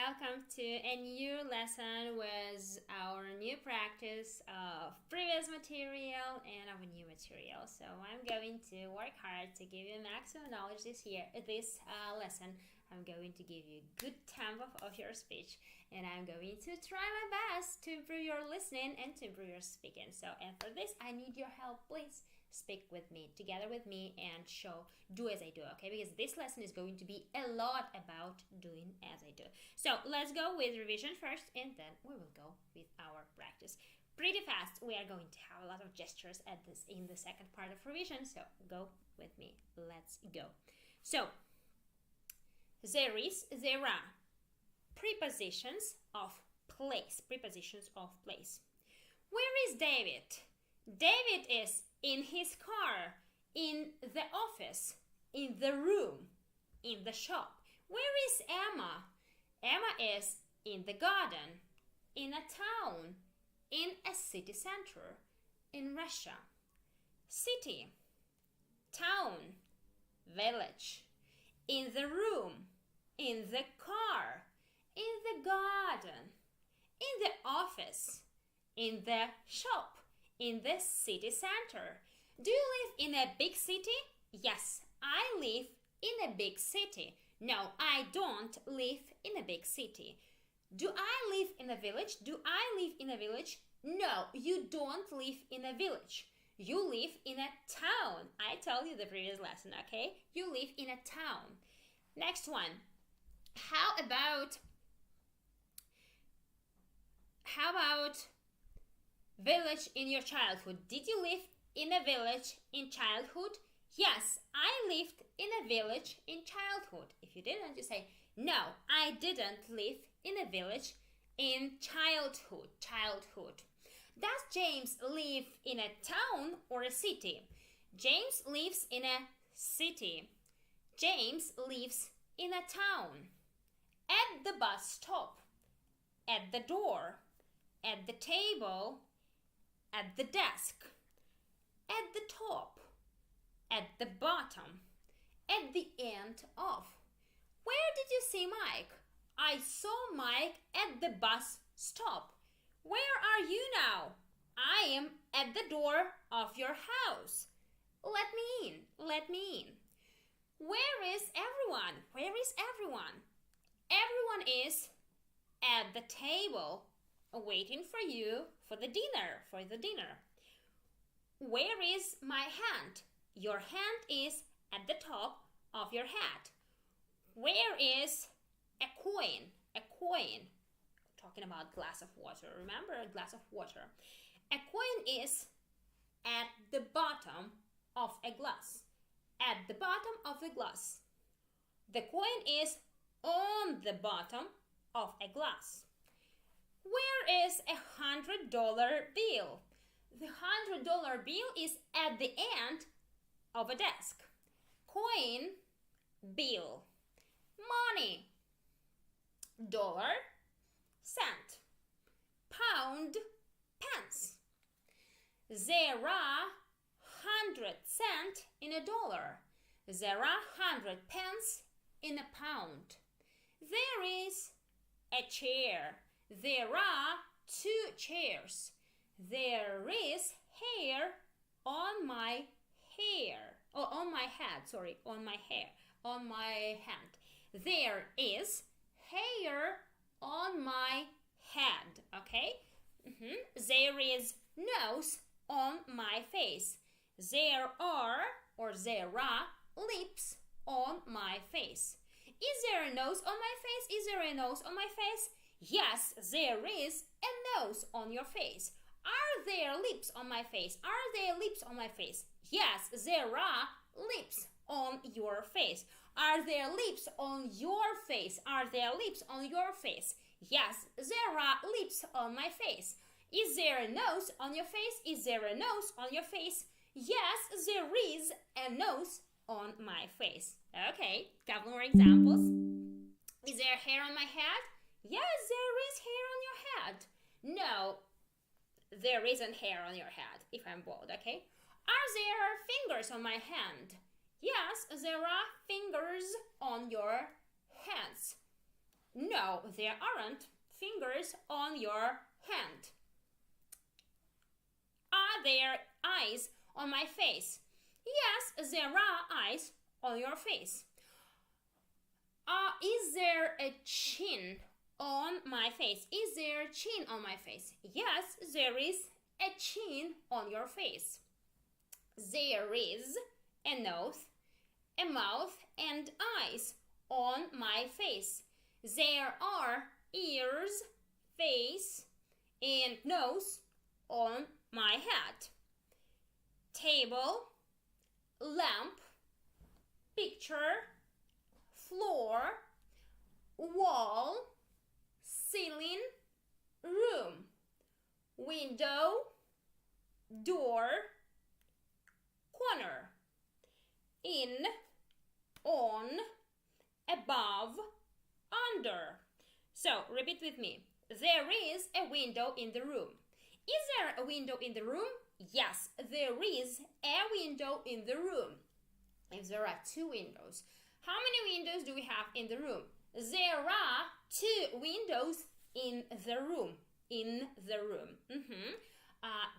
welcome to a new lesson with our new practice of previous material and our new material. So I'm going to work hard to give you maximum knowledge this lesson. I'm going to give you good tempo of your speech, and I'm going to try my best to improve your listening and to improve your speaking. And for this, I need your help. Please speak with me, together with me, and do as I do, okay? Because this lesson is going to be a lot about doing as I do. So let's go with revision first, and then we will go with our practice. Pretty fast, we are going to have a lot of gestures in the second part of revision, so go with me. Let's go. So, there are prepositions of place. Where is David? David is in his car, in the office, in the room, in the shop. Where is Emma? Emma is in the garden, in a town, in a city center, in Russia. City, town, village, in the room, in the car, in the garden, in the office, in the shop, in the city center. Do you live in a big city? Yes, I live in a big city. No, I don't live in a big city. Do I live in a village? Do I live in a village? No, you don't live in a village. You live in a town. I told you the previous lesson, okay? You live in a town. Next one. How about village in your childhood? Did you live in a village in childhood? Yes, I lived in a village in childhood. If you didn't, you say, no, I didn't live in a village in childhood. Does James live in a town or a city? James lives in a city. James lives in a town. At the bus stop, at the door, at the table, at the desk, at the top, at the bottom, at the end of. Where did you see Mike? I saw Mike at the bus stop. Where are you now? I am at the door of your house. Let me in. Where is everyone? Everyone is at the table waiting for you for the dinner. Where is my hand? Your hand is at the top of your head. Where is a coin? Talking about glass of water. Remember a glass of water. A coin is at the bottom of a glass. At the bottom of the glass. The coin is on the bottom of a glass. Where is $100 bill? The $100 bill is at the end of a desk. Coin, bill. Money, dollar, cent. Pound, pence. There are 100 cents in a dollar. There are 100 pence in a pound. There is a chair. There are 2 chairs. There is hair on my hand. There is hair on my head, okay? There is nose on my face. There are lips on my face. Is there a nose on my face? Yes, there is a nose on your face. Are there lips on my face? Yes, there are lips on your face. Are there lips on your face? Yes, there are lips on my face. Is there a nose on your face? Yes, there is a nose on my face. Okay, couple more examples. Is there hair on my head? Yes, there is hair on your head. No, there isn't hair on your head if I'm bald, okay? Are there fingers on my hand? Yes, there are fingers on your hands. No, there aren't fingers on your hand. Are there eyes on my face? Yes, there are eyes on your face. Is there a chin on my face? Is there a chin on my face? Yes, there is a chin on your face. There is a nose, a mouth, and eyes on my face. There are ears, face, and nose on my head. Table, lamp, picture, floor, wall, ceiling, room, window, door, corner, in, on, above, under. So, repeat with me. There is a window in the room. Is there a window in the room? Yes, there is a window in the room. If there are two windows, how many windows do we have in the room? There are two windows in the room. In the room.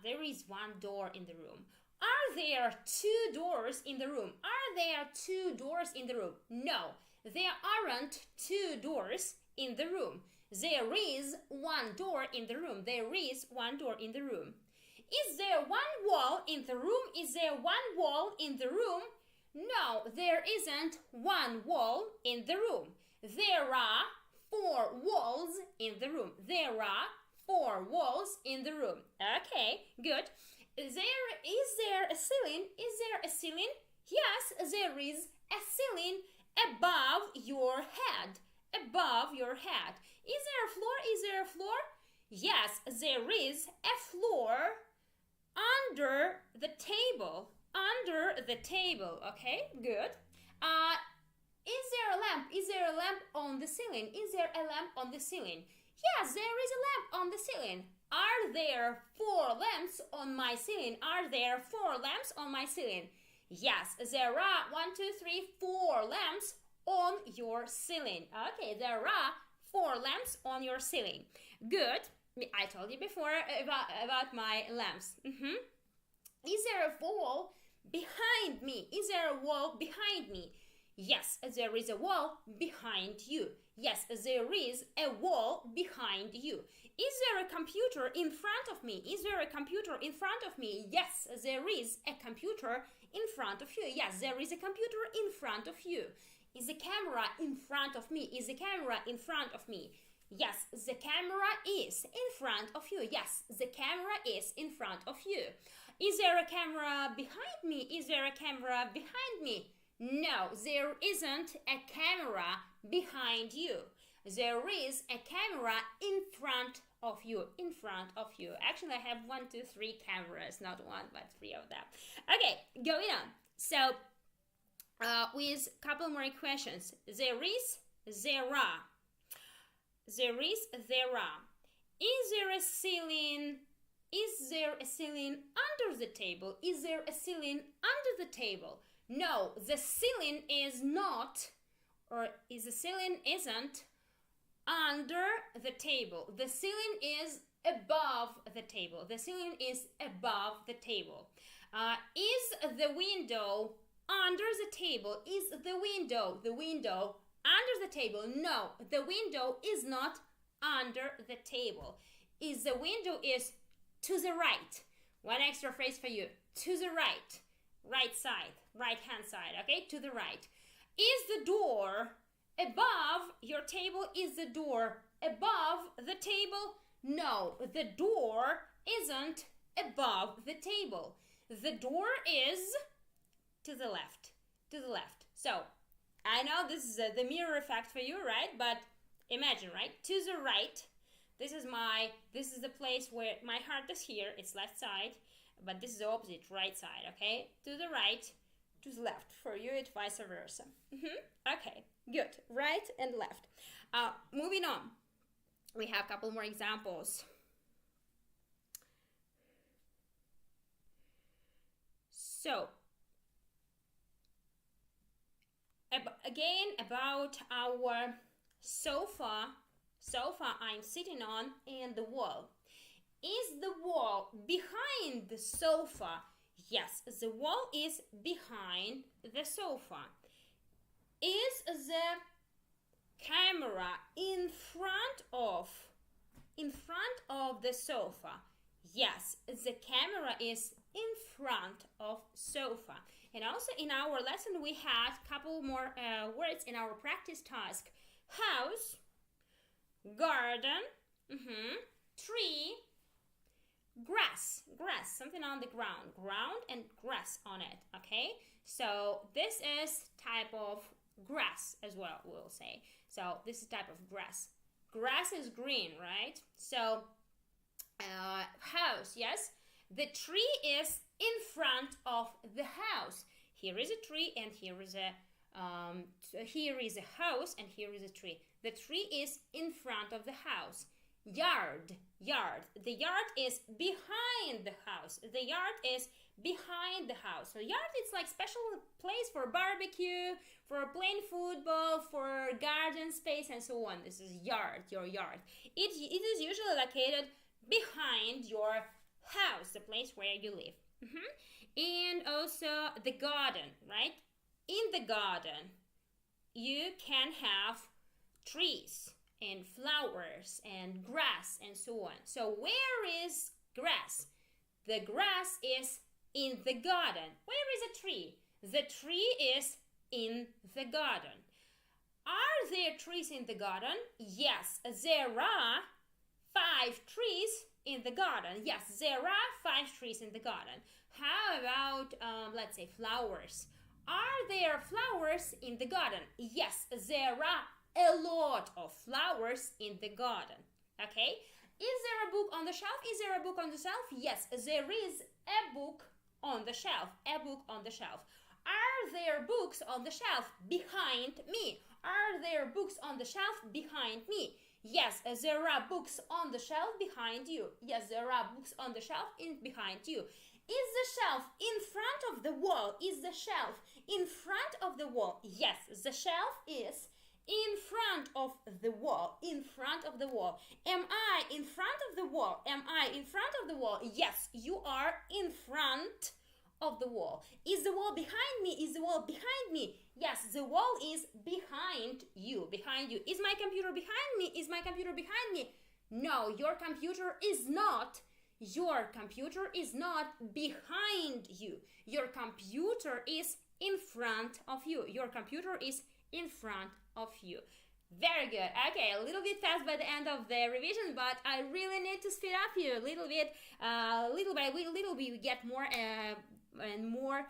There is one door in the room. Are there two doors in the room? Are there two doors in the room? No, there aren't two doors in the room. There is one door in the room. There is one door in the room. Is there one wall in the room? Is there one wall in the room? No, there isn't one wall in the room. There are four walls in the room. There are four walls in the room. Okay, good. Is there a ceiling? Is there a ceiling? Yes, there is a ceiling above your head. Above your head. Is there a floor? Is there a floor? Yes, there is a floor under the table. Under the table. Okay, good. Is there a lamp? Is there a lamp on the ceiling? Is there a lamp on the ceiling? Yes, there is a lamp on the ceiling. Are there four lamps on my ceiling? Are there four lamps on my ceiling? Yes, there are 1, 2, 3, 4 lamps on your ceiling. Okay, there are 4 lamps on your ceiling. Good. I told you before about my lamps. Is there a wall behind me? Is there a wall behind me? Yes, there is a wall behind you. Yes, there is a wall behind you. Is there a computer in front of me? Is there a computer in front of me? Yes, there is a computer in front of you. Yes, there is a computer in front of you. Is the camera in front of me? Is the camera in front of me? Yes, the camera is in front of you. Yes, the camera is in front of you. Is there a camera behind me? Is there a camera behind me? No, there isn't a camera behind you. There is a camera in front of you. In front of you. Actually, I have 1, 2, 3 cameras, not 1 but 3 of them. Okay, going on. So, with a couple more questions. There is, there are. There is, there are. Is there a ceiling? Is there a ceiling under the table? Is there a ceiling under the table? No, the ceiling is not, or is the ceiling isn't under the table. The ceiling is above the table. The ceiling is above the table. Is the window under the table? Is the window under the table? No, the window is not under the table. Is the window is to the right. One extra phrase for you. To the right. Right side. Right hand side. Okay, to the right. Is the door above your table? Is the door above the table? No, the door isn't above the table. The door is to the left. To the left. So, I know this is the mirror effect for you, right? But imagine, right? To the right. This is the place where my heart is here. It's left side. But this is the opposite, right side, okay? To the right, to the left. For you, it's vice versa. Okay, good. Right and left. Moving on. We have a couple more examples. So, again, about our sofa I'm sitting on and the wall. Is the wall behind the sofa? Yes, the wall is behind the sofa. Is the camera in front of the sofa? Yes, the camera is in front of sofa. And also in our lesson we had a couple more words in our practice task. House, garden, tree, grass, something on the ground and grass on it, okay? So this is type of grass as well, we'll say. So this is type of grass. Grass is green, right? So house, yes. The tree is in front of the house. Here is a tree and here is a house and here is a tree. The tree is in front of the house. Yard. The yard is behind the house. The yard is behind the house. So yard is like special place for barbecue, for playing football, for garden space and so on. This is yard, your yard. It is usually located behind your house, the place where you live. And also the garden, right? In the garden you can have trees and flowers and grass and so on. So where is grass? The grass is in the garden. Where is a tree? The tree is in the garden. Are there trees in the garden? Yes, there are 5 trees in the garden. Yes, there are 5 trees in the garden. How about, let's say, flowers? Are there flowers in the garden? Yes, there are a lot of flowers in the garden. Okay? Is there a book on the shelf? Is there a book on the shelf? Yes, there is a book on the shelf. A book on the shelf. Are there books on the shelf behind me? Are there books on the shelf behind me? Yes, there are books on the shelf behind you. Yes, there are books on the shelf behind you. Is the shelf in front of the wall? Is the shelf in front of the wall? Yes, the shelf is in front of the wall. In front of the wall. Am I in front of the wall? Am I in front of the wall? Yes, you are in front of the wall. Is the wall behind me? Is the wall behind me? Yes, the wall is behind you. Behind you. Is my computer behind me? Is my computer behind me? No, your computer is not. Your computer is not behind you. Your computer is in front of you. Your computer is in front of you. Very good. Okay, a little bit fast by the end of the revision, but I really need to speed up here a little bit. Little by little, we get more and more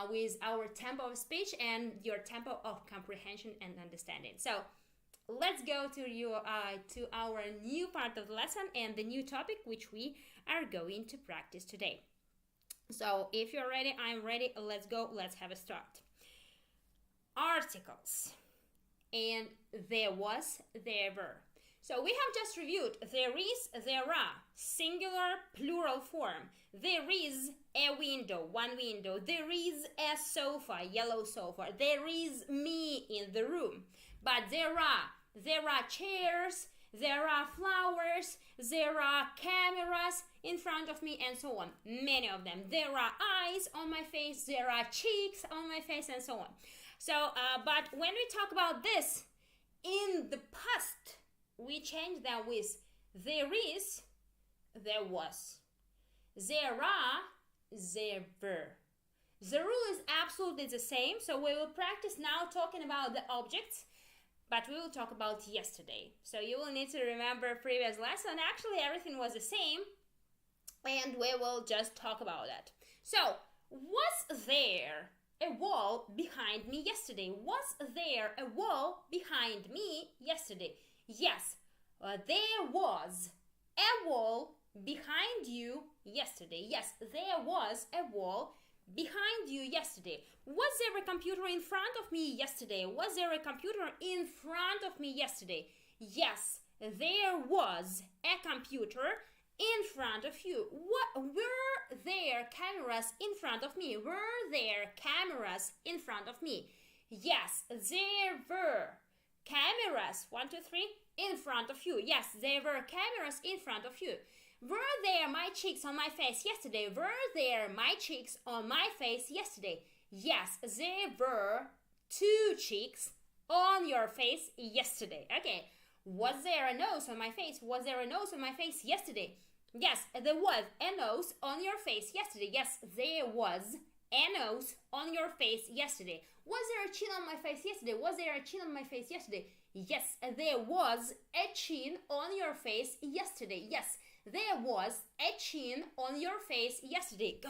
with our tempo of speech and your tempo of comprehension and understanding. So let's go to our new part of the lesson and the new topic which we are going to practice today. So if you're ready, I'm ready. Let's go. Let's have a start. Articles. And there was, there were. So we have just reviewed there is, there are, singular, plural form. There is a window, one window. There is a sofa, yellow sofa. There is me in the room. But there are chairs, there are flowers, there are cameras in front of me and so on. Many of them. There are eyes on my face, there are cheeks on my face and so on. So, but when we talk about this, in the past, we change them with there is, there was. There are, there were. The rule is absolutely the same, so we will practice now talking about the objects, but we will talk about yesterday. So you will need to remember previous lesson. Actually, everything was the same, and we will just talk about that. So, was there a wall behind me yesterday? Was there a wall behind me yesterday? Yes, there was a wall behind you yesterday. Yes, there was a wall behind you yesterday. Was there a computer in front of me yesterday? Was there a computer in front of me yesterday? Yes, there was a computer in front of you. Were there cameras in front of me? Were there cameras in front of me? Yes, there were cameras cameras, 1, 2, 3, in front of you. Yes, there were cameras in front of you. Were there my cheeks on my face yesterday? Were there my cheeks on my face yesterday? Yes, there were 2 cheeks on your face yesterday. Okay. Was there a nose on my face? Was there a nose on my face yesterday? Yes, there was a nose on your face yesterday. Yes, there was a nose on your face yesterday. Was there a chin on my face yesterday? Was there a chin on my face yesterday? Yes, there was a chin on your face yesterday. Yes, there was a chin on your face yesterday. Go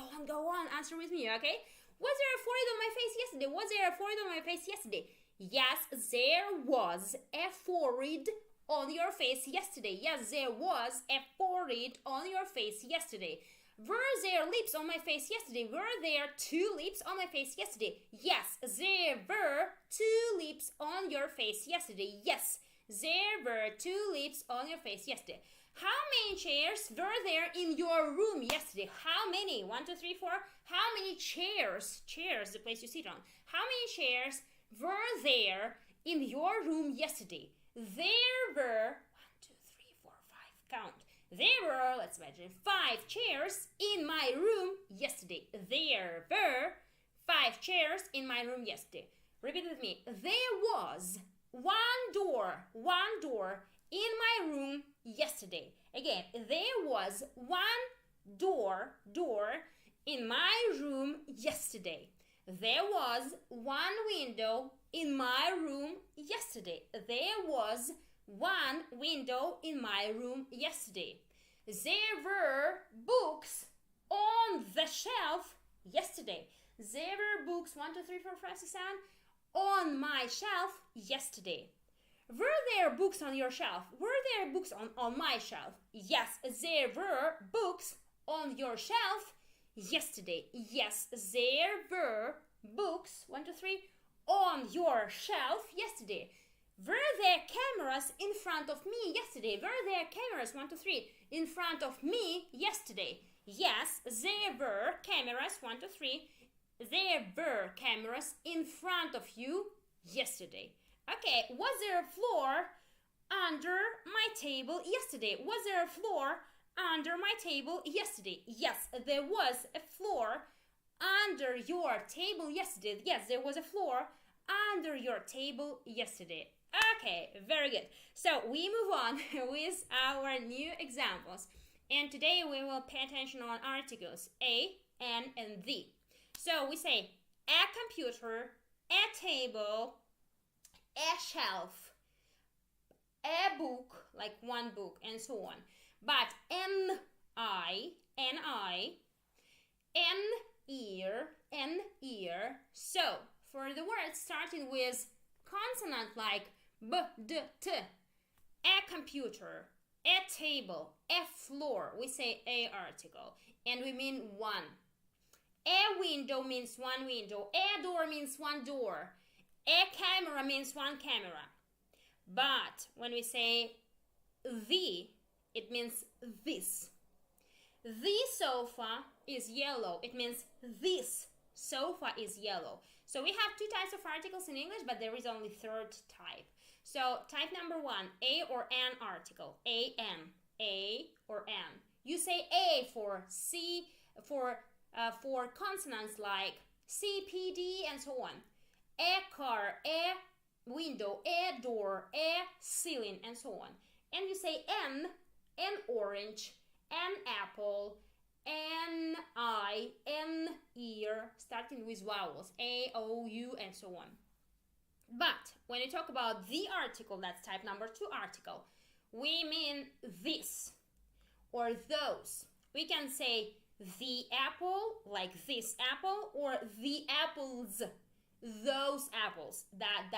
on, answer with me, okay? Was there a forehead on my face yesterday? Was there a forehead on my face yesterday? Yes, there was a forehead on your face yesterday. Yes, there was a forehead on your face yesterday. Were there lips on my face yesterday? Were there 2 lips on my face yesterday? Yes, there were 2 lips on your face yesterday. Yes, there were 2 lips on your face yesterday. How many chairs were there in your room yesterday? How many? 1, 2, 3, 4. How many chairs? Chairs, the place you sit on. How many chairs were there in your room yesterday? There were 1, 2, 3, 4, 5. Count. There were, let's imagine, 5 chairs in my room yesterday. There were 5 chairs in my room yesterday. Repeat with me. There was one door in my room yesterday. Again, there was one door in my room yesterday. There was one window in my room yesterday. There was one window in my room yesterday. There were books on the shelf yesterday. There were books, 1, 2, 3, 4, 5, 6, 7, on my shelf yesterday. Were there books on your shelf? Were there books on my shelf? Yes, there were books on your shelf yesterday. Yes, there were books, 1, 2, 3, on your shelf yesterday. Were there cameras in front of me yesterday? Were there cameras, 1, 2, 3, in front of me yesterday? Yes, there were cameras, 1, 2, 3. There were cameras in front of you yesterday. Okay, was there a floor under my table yesterday? Was there a floor under my table yesterday? Yes, there was a floor under your table yesterday. Yes, there was a floor under your table yesterday. Okay, very good. So we move on with our new examples. And today we will pay attention on articles a, an, and the. So we say a computer, a table, a shelf, a book, like one book, and so on. But an ear. So for the words starting with consonant like b, d, t, a computer, a table, a floor, we say a article, and we mean one. A window means one window, a door means one door, a camera means one camera. But when we say the, it means this. The sofa is yellow. It means this sofa is yellow. So we have 2 types of articles in English, but there is only 3rd type. So type number 1, a or an article. A or an. You say a for C, for consonants like C, P, D, and so on. A car, a window, a door, a ceiling, and so on. And you say an orange, an apple, an eye, an ear, starting with vowels, a, o, u, and so on. But when you talk about the article, that's type number 2 article, we mean this or those. We can say the apple, like this apple, or the apples, those apples, that,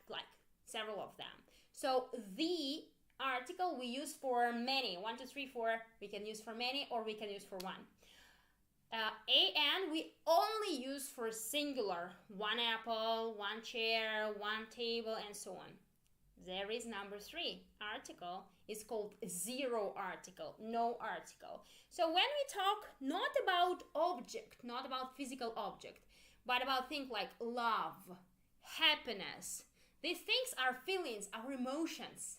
like several of them. So the article we use for many, 1, 2, 3, 4, we can use for many, or we can use for one. And we only use for singular, one apple, one chair, one table, and so on. There is number 3 article, is called zero article, no article. So when we talk not about object, not about physical object, but about things like love, happiness, These things are feelings, our emotions.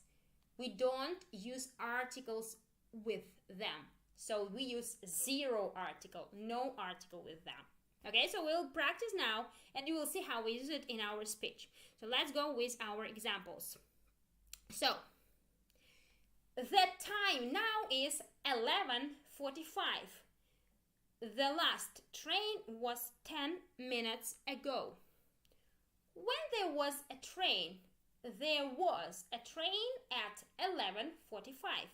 We don't use articles with them. So we use zero article, no article with them. Okay, so we'll practice now and you will see how we use it in our speech. So let's go with our examples. So, the time now is 11:45. The last train was 10 minutes ago. When there was a train at 11:45.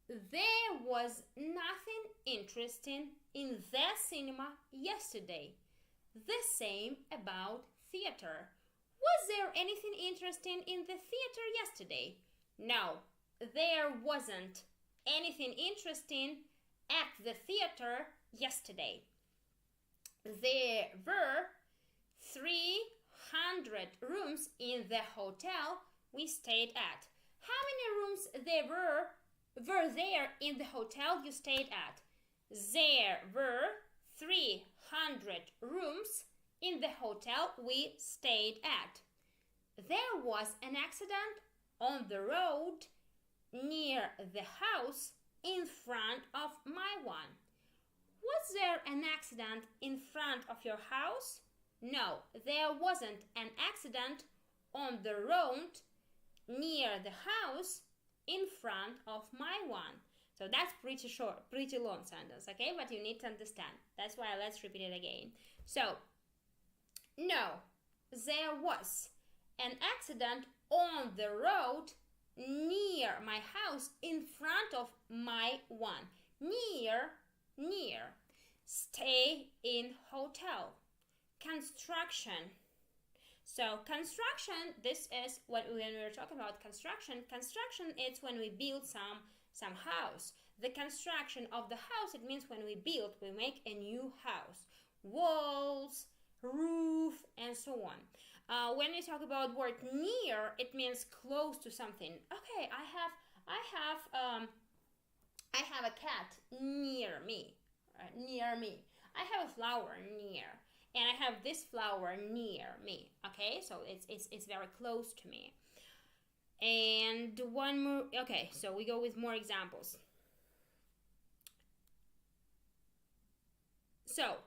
There was nothing interesting in the cinema yesterday. The same about theater. Was there anything interesting in the theater yesterday? No, there wasn't anything interesting at the theater yesterday. There were 300 rooms in the hotel we stayed at. How many rooms there were there in the hotel you stayed at? There were 300 rooms in the hotel we stayed at. There was an accident on the road near the house in front of my one. Was there an accident in front of your house? No, there wasn't an accident on the road near the house in front of my one. So that's pretty short, pretty long sentence, okay? But you need to understand. That's why let's repeat it again. So, no, there was an accident on the road near my house in front of my one. Near. Stay in hotel. Construction. So construction, this is when we're talking about construction. Construction, it's when we build some house. The construction of the house, it means when we make a new house. Walls, roof, and so on. When we talk about word near, it means close to something. Okay, I have a cat near me. I have a flower near, and I have this flower near me. Okay, so it's very close to me. And one more. Okay, so we go with more examples. So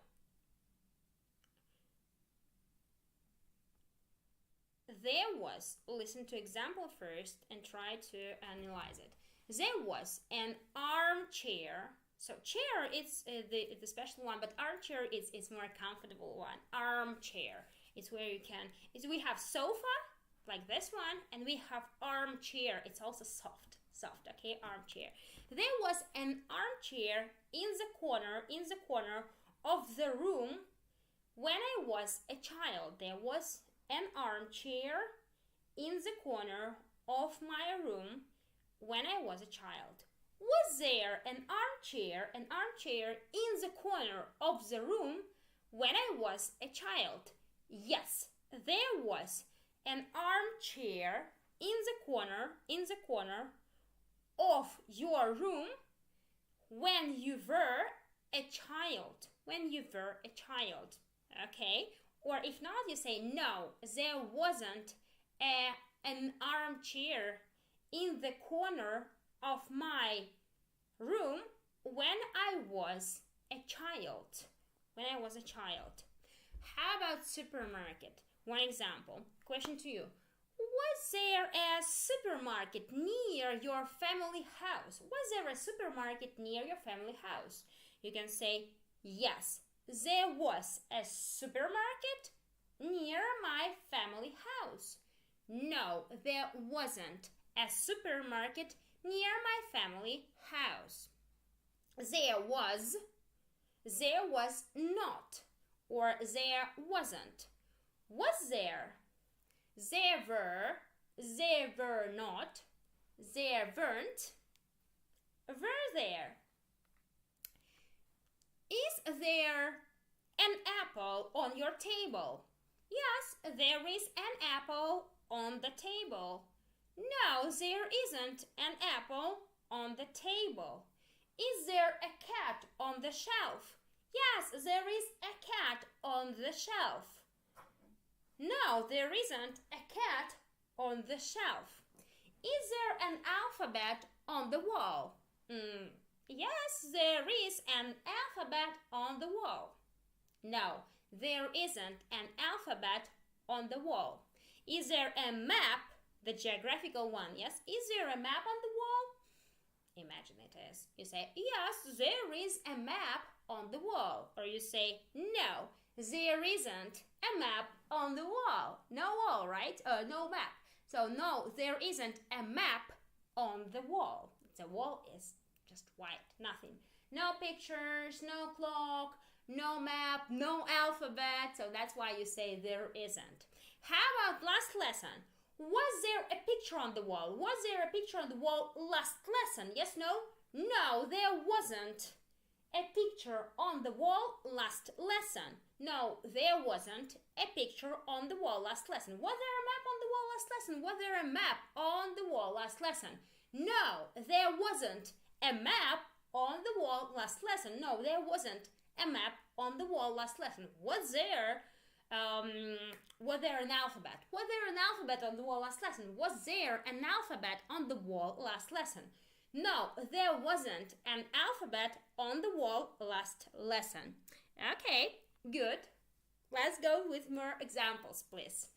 there was, listen to example first and try to analyze it. There was an armchair. So chair, it's the special one, but armchair is more comfortable one. Armchair, it's where you can, we have sofa, like this one, and we have armchair. It's also soft, okay, armchair. There was an armchair in the corner of the room when I was a child. There was an armchair in the corner of my room when I was a child. Was there an armchair in the corner of the room when I was a child? Yes, there was an armchair in the corner of your room when you were a child. Okay? Or if not, you say no, there wasn't an armchair in the corner of my room when I was a child. How about supermarket? One example. Question to you. Was there a supermarket near your family house? Was there a supermarket near your family house? You can say, yes, there was a supermarket near my family house. No, there wasn't a supermarket near my family house. There was not, or there wasn't. Was there? There were not, there weren't, were there. Is there an apple on your table? Yes, there is an apple on the table. No, there isn't an apple on the table. Is there a cat on the shelf? Yes, there is a cat on the shelf. No, there isn't a cat on the shelf. Is there an alphabet on the wall? Yes, there is an alphabet on the wall. No, there isn't an alphabet on the wall. Is there a map? The geographical one, yes. Is there a map on the wall? Imagine it is. You say, yes, there is a map on the wall. Or you say, no, there isn't a map on the wall. No wall, right? No map. So, no, there isn't a map on the wall. The wall is just white, nothing. No pictures, no clock, no map, no alphabet. So that's why you say there isn't. How about last lesson? Was there a picture on the wall? Was there a picture on the wall last lesson? Yes, no? No, there wasn't a picture on the wall last lesson. No, there wasn't a picture on the wall last lesson. Was there a map on the wall last lesson? Was there a map on the wall last lesson? No, there wasn't a map on the wall last lesson. No, there wasn't a map on the wall last lesson. Was there an alphabet? Was there an alphabet on the wall last lesson? Was there an alphabet on the wall last lesson? No, there wasn't an alphabet on the wall last lesson. Okay, good. Let's go with more examples, please.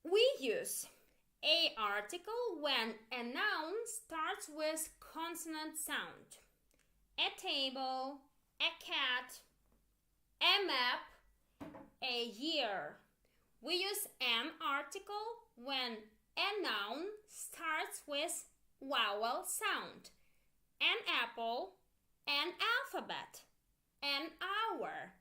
We use a article when a noun starts with consonant sound. A table, a cat, a map, a year. We use an article when a noun starts with vowel sound. An apple, an alphabet, an hour.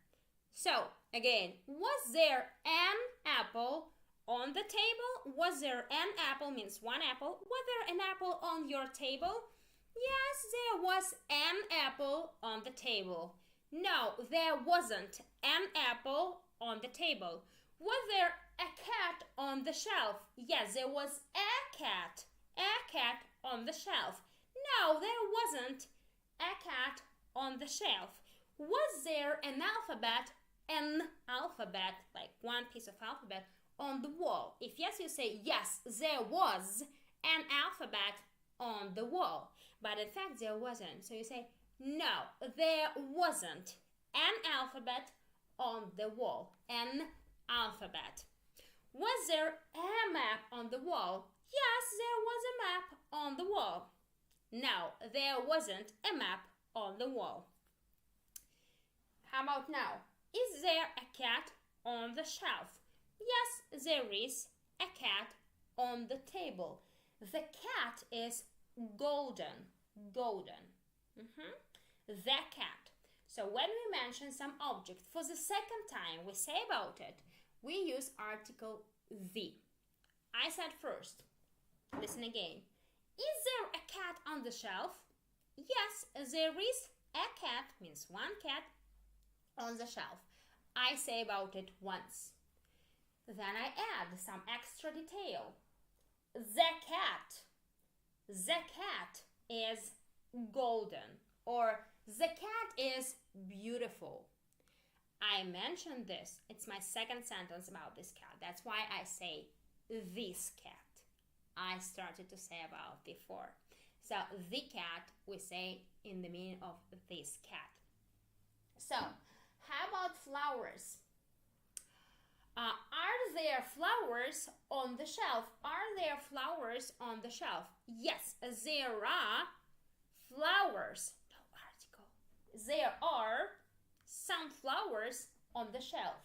So, again, was there an apple on the table? Was there an apple means one apple. Was there an apple on your table? Yes, there was an apple on the table. No, there wasn't an apple on the table. Was there a cat on the shelf? Yes, there was a cat on the shelf. No, there wasn't a cat on the shelf. Was there an alphabet, like one piece of alphabet, on the wall? If yes, you say yes, there was an alphabet on the wall. But in fact, there wasn't. So you say, no, there wasn't an alphabet on the wall. An alphabet. Was there a map on the wall? Yes, there was a map on the wall. No, there wasn't a map on the wall. How about now? Is there a cat on the shelf? Yes, there is a cat on the table. The cat is golden. The cat. So when we mention some object for the second time, we say about it, we use article the. I said first. Listen again. Is there a cat on the shelf? Yes, there is a cat, means one cat, on the shelf. I say about it once. Then I add some extra detail. The cat is golden, or the cat is beautiful. I mentioned this. It's my second sentence about this cat. That's why I say this cat. I started to say about before. So the cat we say in the meaning of this cat. So how about flowers? Are there flowers on the shelf? Are there flowers on the shelf? Yes, there are flowers. No article. There are some flowers on the shelf.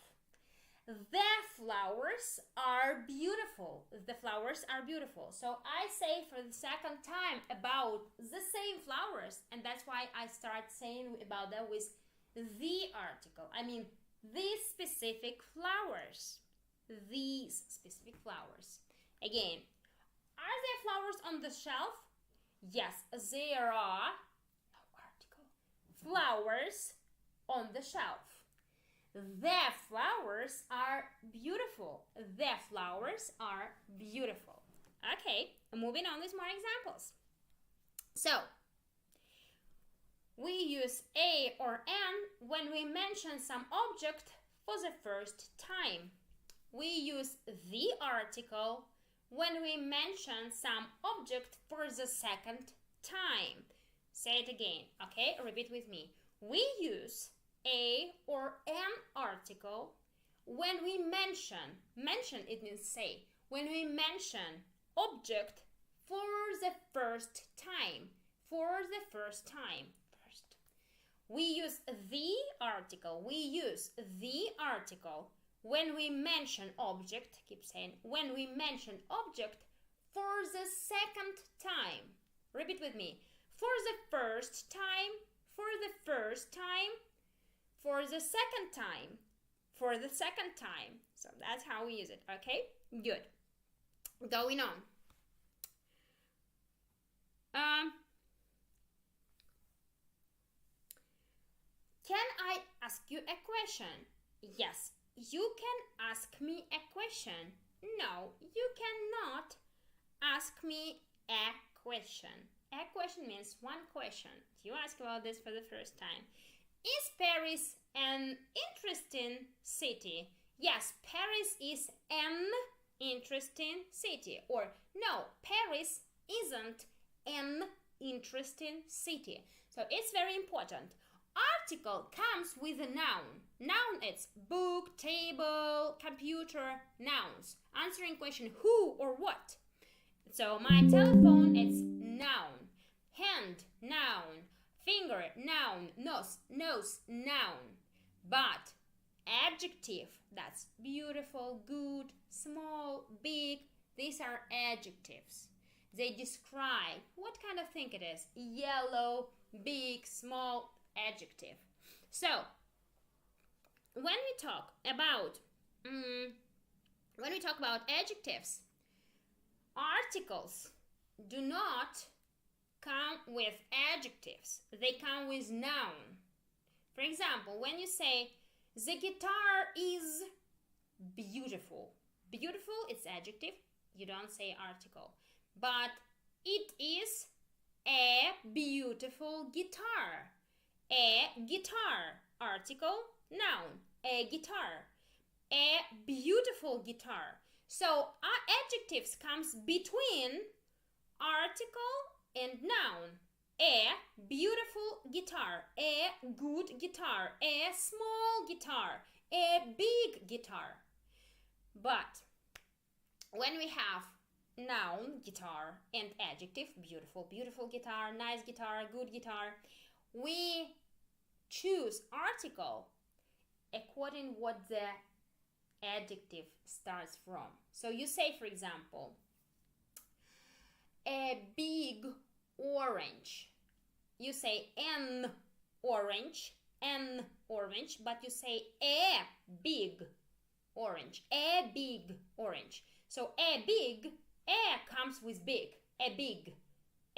The flowers are beautiful. The flowers are beautiful. So I say for the second time about the same flowers, and that's why I start saying about them with the article. I mean, these specific flowers. These specific flowers. Again, are there flowers on the shelf? Yes, there are, no article, flowers on the shelf. The flowers are beautiful. The flowers are beautiful. Okay, moving on with more examples. So, we use a or an when we mention some object for the first time. We use the article when we mention some object for the second time. Say it again, okay? Repeat with me. We use a or an article when we mention it means say, when we mention object for the first time, We use the article when we mention object, keep saying, when we mention object for the second time. Repeat with me. For the first time, for the second time. So that's how we use it, okay? Good. Going on. Can I ask you a question? Yes, you can ask me a question. No, you cannot ask me a question. A question means one question. You ask about this for the first time. Is Paris an interesting city? Yes, Paris is an interesting city. Or no, Paris isn't an interesting city. So it's very important. Article comes with a noun. Noun is book, table, computer, nouns. Answering question who or what. So my telephone is noun. Hand, noun. Finger, noun. Nose, noun. But adjective, that's beautiful, good, small, big, these are adjectives. They describe what kind of thing it is. Yellow, big, small, adjective. So when we talk about adjectives, articles do not come with adjectives. They come with noun. For example, when you say the guitar is beautiful. Beautiful, it's adjective. You don't say article. But it is a beautiful guitar. A guitar, article, noun, a guitar, a beautiful guitar. So our adjectives comes between article and noun. A beautiful guitar, a good guitar, a small guitar, a big guitar. But when we have noun, guitar, and adjective, beautiful, beautiful guitar, nice guitar, good guitar, we choose article according what the adjective starts from. So you say, for example, a big orange. You say an orange, but you say a big orange, a big orange. So a big, a comes with big, a big,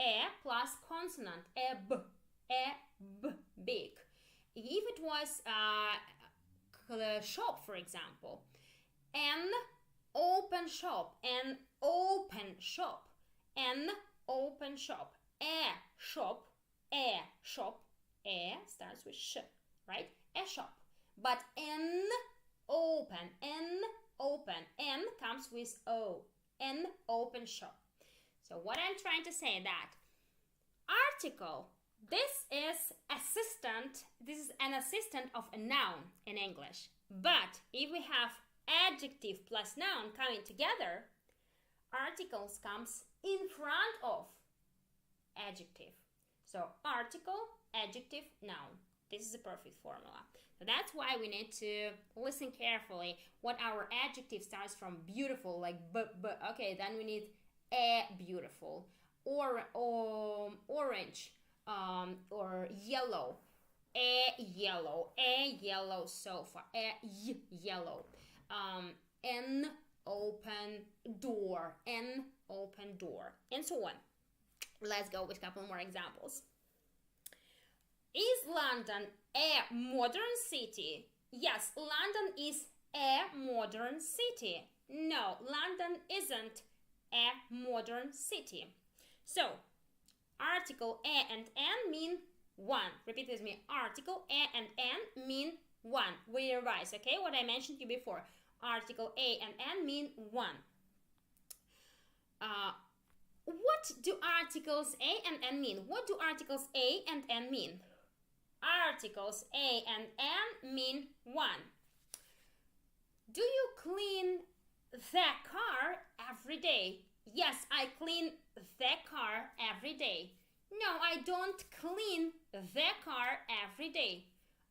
a plus consonant, a b, big. If it was a shop, for example, an open shop, an open shop, an open shop, a shop, a starts with sh, right? A shop. But an open, n comes with o, an open shop. So what I'm trying to say that article, this is an assistant of a noun in English. But if we have adjective plus noun coming together, articles comes in front of adjective. So article, adjective, noun. This is the perfect formula. So that's why we need to listen carefully what our adjective starts from. Beautiful, like b. Okay, then we need a beautiful, or orange, or yellow, a yellow sofa, a yellow, an open door, and so on. Let's go with a couple more examples. Is London a modern city? Yes, London is a modern city. No, London isn't a modern city. So, article a and an mean one. Repeat with me. Article a and an mean one. We revise, okay, what I mentioned to you before. Article A and N mean one. What do articles A and N mean? What do articles A and N mean? Articles A and N mean one. Do you clean the car every day? Yes, I clean the car every day. No, I don't clean the car every day.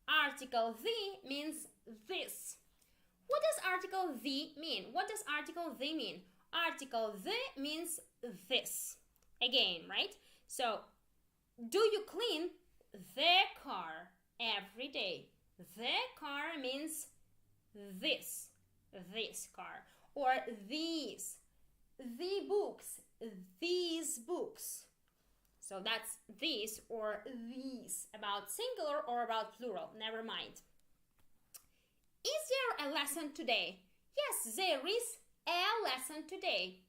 Article the means this. What does article the mean? What does article the mean? Article the means this. Again, right? So, do you clean the car every day? The car means this car. Or these, the books, these books. So that's these or these, about singular or about plural, never mind. Is there a lesson today? Yes, there is a lesson today.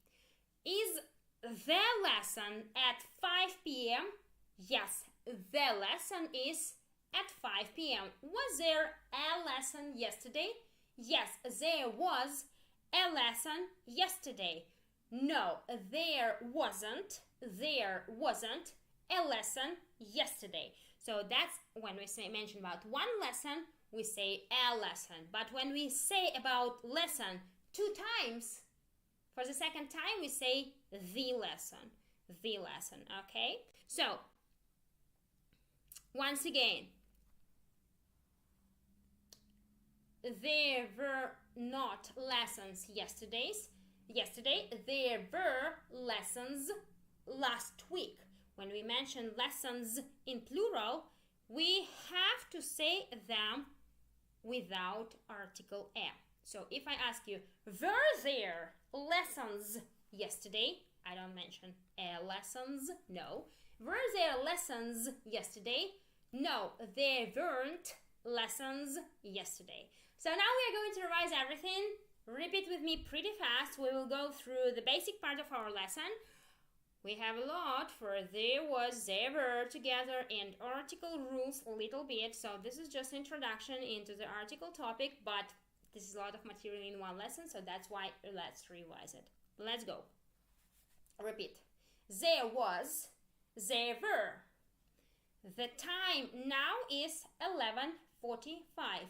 Is the lesson at 5 p.m.? Yes, the lesson is at 5 p.m. Was there a lesson yesterday? Yes, there was a lesson yesterday. No, there wasn't a lesson yesterday. So that's when we mention about one lesson, we say a lesson. But when we say about lesson 2 times, for the second time we say the lesson, okay? So, once again, there were not lessons yesterday, there were lessons last week. When we mention lessons in plural, we have to say them without article a. So if I ask you, were there lessons yesterday? I don't mention lessons, no. Were there lessons yesterday? No, there weren't lessons yesterday. So now we are going to revise everything. Repeat with me pretty fast. We will go through the basic part of our lesson. We have a lot for there was, there were together and article rules a little bit. So this is just introduction into the article topic, but this is a lot of material in one lesson, so that's why let's revise it. Let's go. Repeat. There was, there were. The time now is 11:45.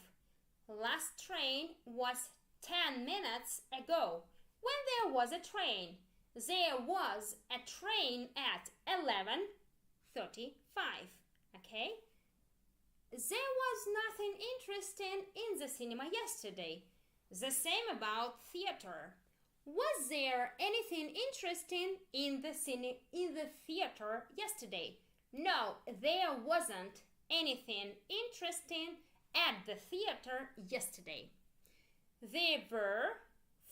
Last train was 10 minutes ago. When there was a train, there was a train at 11:35. Okay? There was nothing interesting in the cinema yesterday. The same about theater. Was there anything interesting in the theater yesterday? No, there wasn't anything interesting at the theater yesterday. There were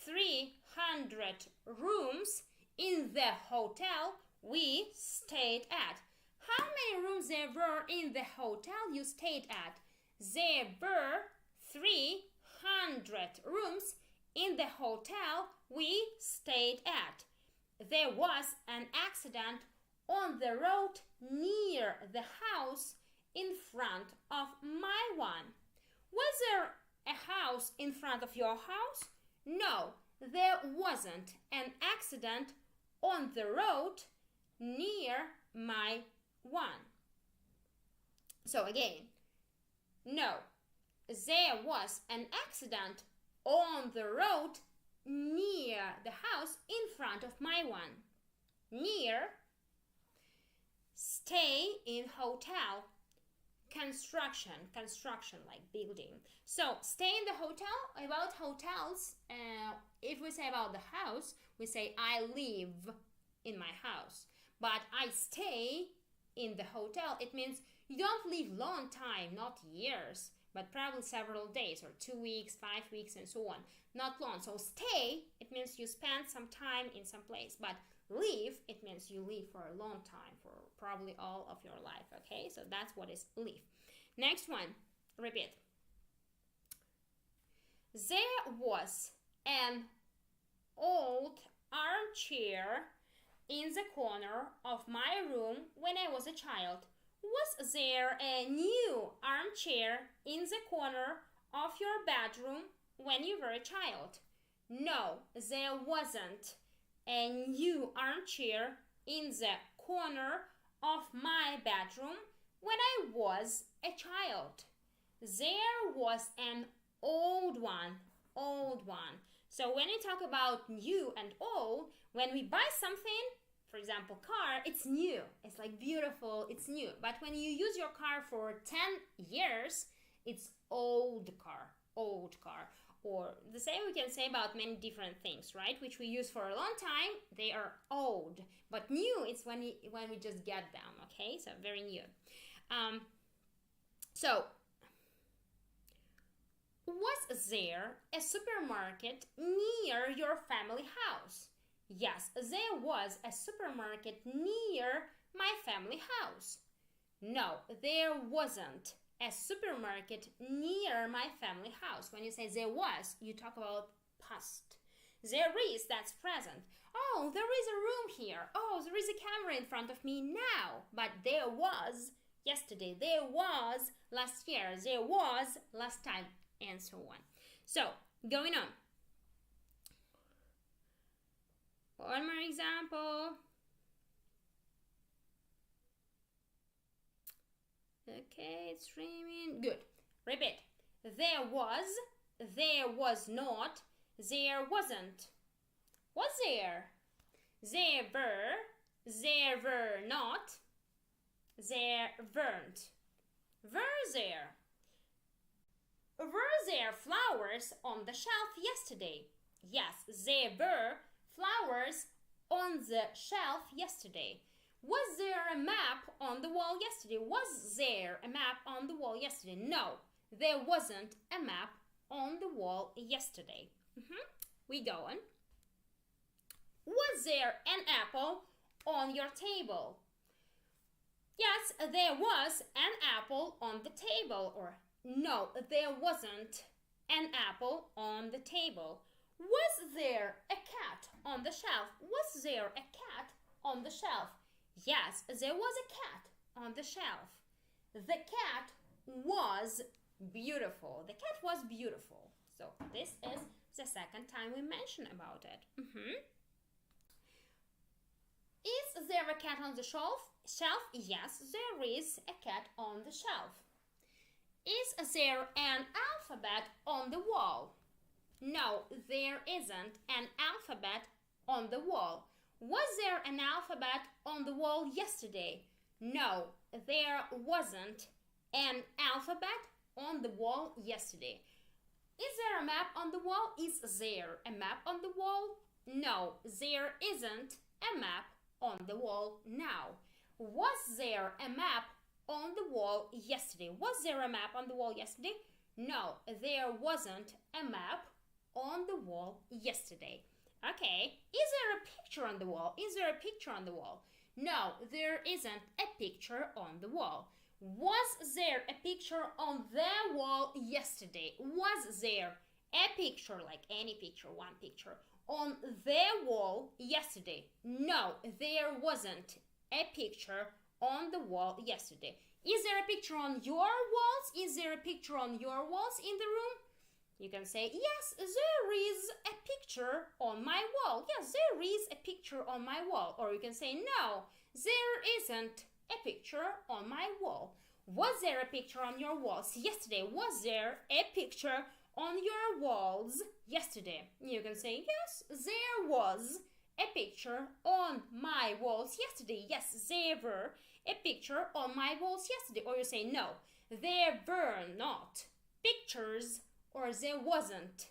300 rooms in the hotel we stayed at. How many rooms there were in the hotel you stayed at? There were 300 rooms in the hotel we stayed at. There was an accident on the road near the house in front of my one. Was there a house in front of your house? No, there wasn't an accident on the road near my one. So again, no, there was an accident on the road near the house in front of my one. Near, stay in hotel. Construction like building. So stay in the hotel. About hotels, if we say about the house, we say I live in my house. But I stay in the hotel, it means you don't live long time, not years, but probably several days or 2 weeks, 5 weeks and so on. Not long. So stay, it means you spend some time in some place. But live, it means you live for a long time, for probably all of your life, okay? So that's what is live. Next one, repeat. There was an old armchair in the corner of my room when I was a child. Was there a new armchair in the corner of your bedroom when you were a child? No, there wasn't a new armchair in the corner of my bedroom when I was a child. There was an old one. So when you talk about new and old, when we buy something, for example, car, it's new. It's like beautiful, it's new. But when you use your car for 10 years, it's old car. Or the same we can say about many different things, right? Which we use for a long time, they are old. But new is when we just get them, okay? So very new. So, was there a supermarket near your family house? Yes, there was a supermarket near my family house. No, there wasn't a supermarket near my family house. When you say there was, you talk about past. There is, that's present. Oh, there is a room here. Oh, there is a camera in front of me now. But there was yesterday. There was last year. There was last time. And so on. So, going on. One more example. Okay, it's streaming. Good. Repeat. There was not, there wasn't. Was there? There were not, there weren't. Were there? Were there flowers on the shelf yesterday? Yes, there were flowers on the shelf yesterday. Was there a map on the wall yesterday? Was there a map on the wall yesterday? No, there wasn't a map on the wall yesterday. We go on. Was there an apple on your table? Yes, there was an apple on the table. Or no, there wasn't an apple on the table. Was there a cat on the shelf? Was there a cat on the shelf? Yes, there was a cat on the shelf. The cat was beautiful. The cat was beautiful. So this is the second time we mention about it. Is there a cat on the shelf? Yes, there is a cat on the shelf. Is there an alphabet on the wall? No, there isn't an alphabet on the wall. Was there an alphabet on the wall yesterday? No, there wasn't an alphabet on the wall yesterday. Is there a map on the wall? Is there a map on the wall? No, there isn't a map on the wall now. Was there a map on the wall yesterday? Was there a map on the wall yesterday? No, there wasn't a map on the wall yesterday. Okay, is there a picture on the wall? Is there a picture on the wall? No, there isn't a picture on the wall. Was there a picture on the wall yesterday? Was there a picture, like any picture, one picture, on the wall yesterday? No, there wasn't a picture on the wall yesterday. Is there a picture on your walls? Is there a picture on your walls in the room? You can say, yes, there is a picture on my wall. Yes, there is a picture on my wall. Or you can say, no, there isn't a picture on my wall. Was there a picture on your walls yesterday? Was there a picture on your walls yesterday? You can say, yes, there was a picture on my walls yesterday. Yes, there were a picture on my walls yesterday. Or you say, no, there were not pictures, or there wasn't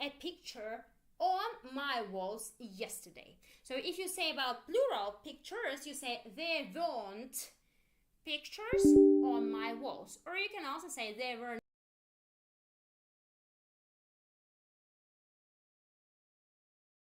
a picture on my walls yesterday. So if you say about plural pictures, you say there weren't pictures on my walls. Or you can also say there were